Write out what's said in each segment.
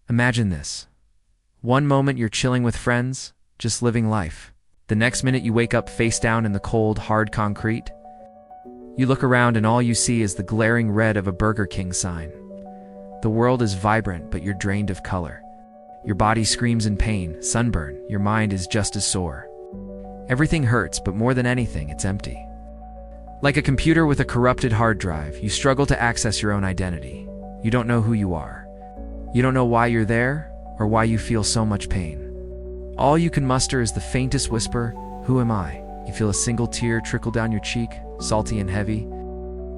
Imagine this. One moment you're chilling with friends, just living life. The next minute you wake up face down in the cold, hard concrete. You look around and all you see is the glaring red of a Burger King sign. The world is vibrant, but you're drained of color. Your body screams in pain, sunburn, your mind is just as sore. Everything hurts, but more than anything, it's empty. Like a computer with a corrupted hard drive, you struggle to access your own identity. You don't know who you are. You don't know why you're there, or why you feel so much pain. All you can muster is the faintest whisper, "Who am I?" You feel a single tear trickle down your cheek, salty and heavy.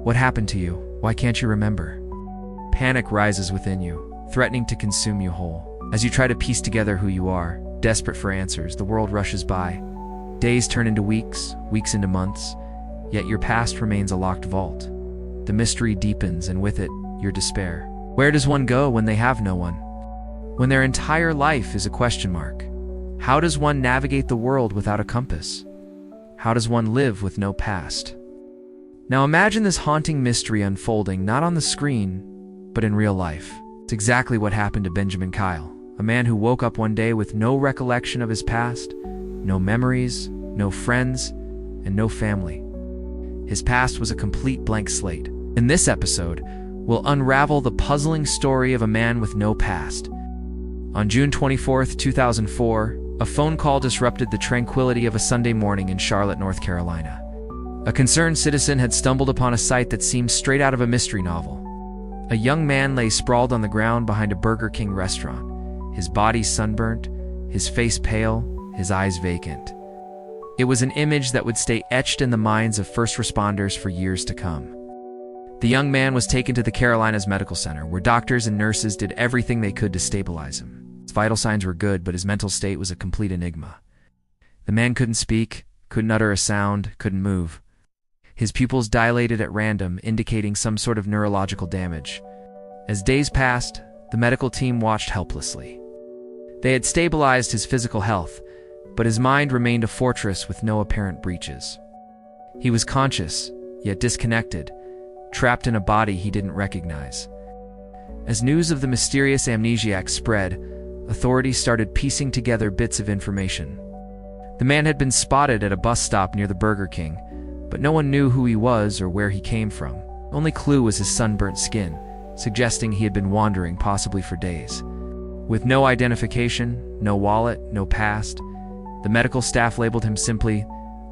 What happened to you? Why can't you remember? Panic rises within you, threatening to consume you whole. As you try to piece together who you are, desperate for answers, the world rushes by. Days turn into weeks, weeks into months, yet your past remains a locked vault. The mystery deepens, and with it, your despair. Where does one go when they have no one? When their entire life is a question mark? How does one navigate the world without a compass? How does one live with no past? Now imagine this haunting mystery unfolding not on the screen, but in real life. It's exactly what happened to Benjamin Kyle, a man who woke up one day with no recollection of his past, no memories, no friends, and no family. His past was a complete blank slate. In this episode, we'll unravel the puzzling story of a man with no past. On June 24th, 2004, a phone call disrupted the tranquility of a Sunday morning in Charlotte, North Carolina. A concerned citizen had stumbled upon a sight that seemed straight out of a mystery novel. A young man lay sprawled on the ground behind a Burger King restaurant, his body sunburnt, his face pale, his eyes vacant. It was an image that would stay etched in the minds of first responders for years to come. The young man was taken to the Carolinas Medical Center, where doctors and nurses did everything they could to stabilize him. His vital signs were good, but his mental state was a complete enigma. The man couldn't speak, couldn't utter a sound, couldn't move. His pupils dilated at random, indicating some sort of neurological damage. As days passed, the medical team watched helplessly. They had stabilized his physical health, but his mind remained a fortress with no apparent breaches. He was conscious, yet disconnected, trapped in a body he didn't recognize. As news of the mysterious amnesiac spread, authorities started piecing together bits of information. The man had been spotted at a bus stop near the Burger King, but no one knew who he was or where he came from. The only clue was his sunburnt skin, suggesting he had been wandering possibly for days. With no identification, no wallet, no past, the medical staff labeled him simply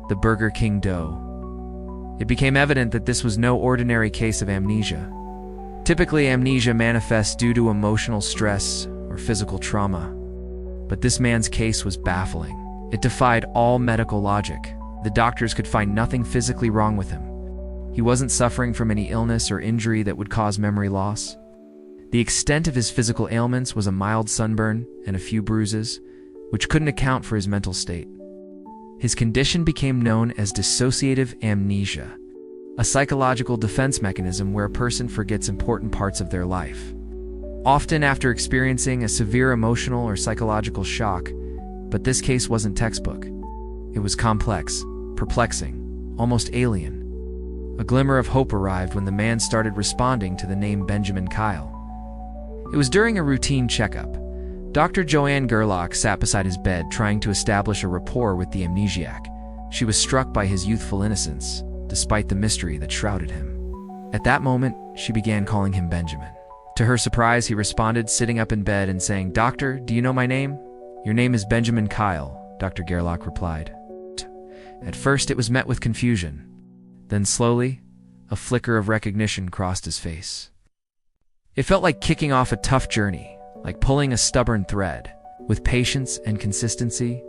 the Burger King Doe. It became evident that this was no ordinary case of amnesia. Typically, amnesia manifests due to emotional stress or physical trauma. But this man's case was baffling. It defied all medical logic. The doctors could find nothing physically wrong with him. He wasn't suffering from any illness or injury that would cause memory loss. The extent of his physical ailments was a mild sunburn and a few bruises, which couldn't account for his mental state. His condition became known as dissociative amnesia, a psychological defense mechanism where a person forgets important parts of their life, often after experiencing a severe emotional or psychological shock. But this case wasn't textbook. It was complex, perplexing, almost alien. A glimmer of hope arrived when the man started responding to the name Benjamin Kyle. It was during a routine checkup. Dr. Joanne Gerlach sat beside his bed trying to establish a rapport with the amnesiac. She was struck by his youthful innocence, despite the mystery that shrouded him. At that moment, she began calling him Benjamin. To her surprise, he responded, sitting up in bed and saying, "Doctor, do you know my name?" "Your name is Benjamin Kyle," Dr. Gerlach replied. At first, it was met with confusion. Then slowly, a flicker of recognition crossed his face. It felt like kicking off a tough journey, like pulling a stubborn thread. With patience and consistency,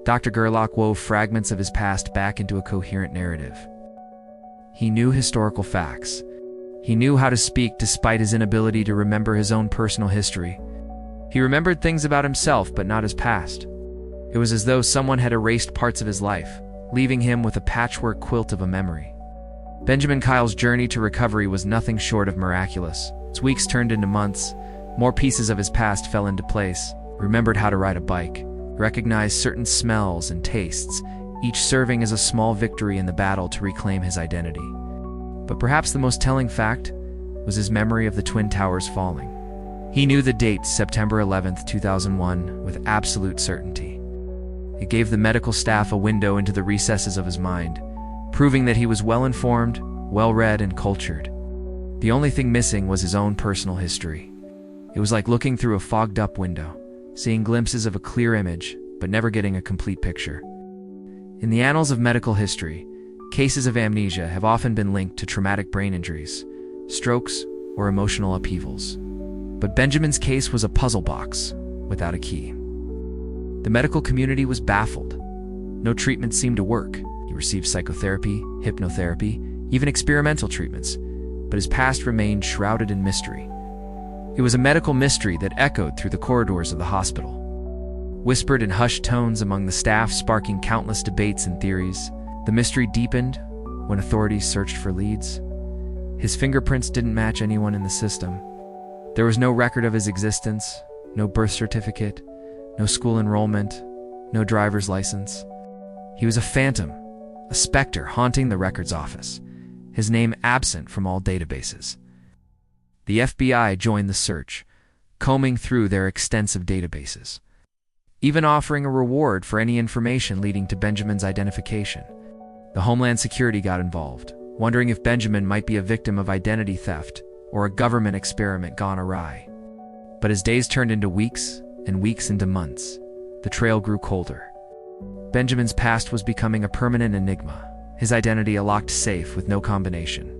Dr. Gerlach wove fragments of his past back into a coherent narrative. He knew historical facts. He knew how to speak despite his inability to remember his own personal history. He remembered things about himself, but not his past. It was as though someone had erased parts of his life, leaving him with a patchwork quilt of a memory. Benjamin Kyle's journey to recovery was nothing short of miraculous. As weeks turned into months, more pieces of his past fell into place. He remembered how to ride a bike, recognized certain smells and tastes, each serving as a small victory in the battle to reclaim his identity. But perhaps the most telling fact was his memory of the Twin Towers falling. He knew the date, September 11th, 2001, with absolute certainty. It gave the medical staff a window into the recesses of his mind, proving that he was well-informed, well-read, and cultured. The only thing missing was his own personal history. It was like looking through a fogged-up window, seeing glimpses of a clear image, but never getting a complete picture. In the annals of medical history, cases of amnesia have often been linked to traumatic brain injuries, strokes, or emotional upheavals. But Benjamin's case was a puzzle box without a key. The medical community was baffled. No treatment seemed to work. He received psychotherapy, hypnotherapy, even experimental treatments, but his past remained shrouded in mystery. It was a medical mystery that echoed through the corridors of the hospital, whispered in hushed tones among the staff, sparking countless debates and theories. The mystery deepened when authorities searched for leads. His fingerprints didn't match anyone in the system. There was no record of his existence, no birth certificate, no school enrollment, no driver's license. He was a phantom, a specter haunting the records office, his name absent from all databases. The FBI joined the search, combing through their extensive databases, even offering a reward for any information leading to Benjamin's identification. The Homeland Security got involved, wondering if Benjamin might be a victim of identity theft or a government experiment gone awry. But as days turned into weeks and weeks into months, the trail grew colder. Benjamin's past was becoming a permanent enigma, his identity a locked safe with no combination.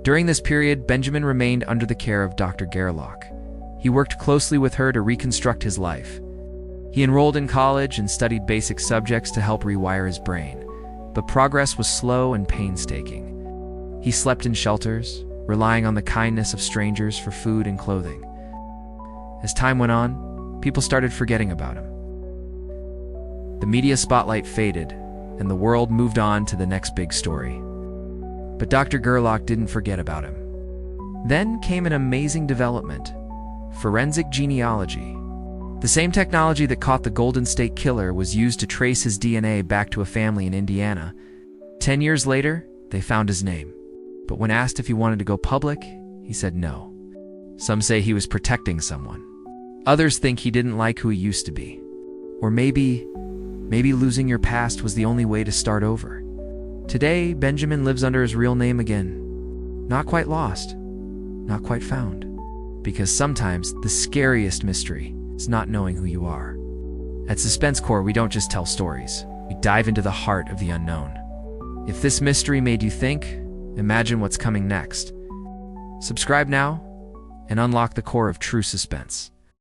During this period, Benjamin remained under the care of Dr. Gerlach. He worked closely with her to reconstruct his life. He enrolled in college and studied basic subjects to help rewire his brain, but progress was slow and painstaking. He slept in shelters, relying on the kindness of strangers for food and clothing. As time went on, people started forgetting about him. The media spotlight faded, and the world moved on to the next big story. But Dr. Gerlach didn't forget about him. Then came an amazing development: forensic genealogy. The same technology that caught the Golden State Killer was used to trace his DNA back to a family in Indiana. 10 years later, they found his name. But when asked if he wanted to go public, he said no. Some say he was protecting someone. Others think he didn't like who he used to be. Or maybe losing your past was the only way to start over. Today, Benjamin lives under his real name again. Not quite lost, not quite found. Because sometimes the scariest mystery is not knowing who you are. At Suspense Core, we don't just tell stories. We dive into the heart of the unknown. If this mystery made you think, imagine what's coming next. Subscribe now and unlock the core of true suspense.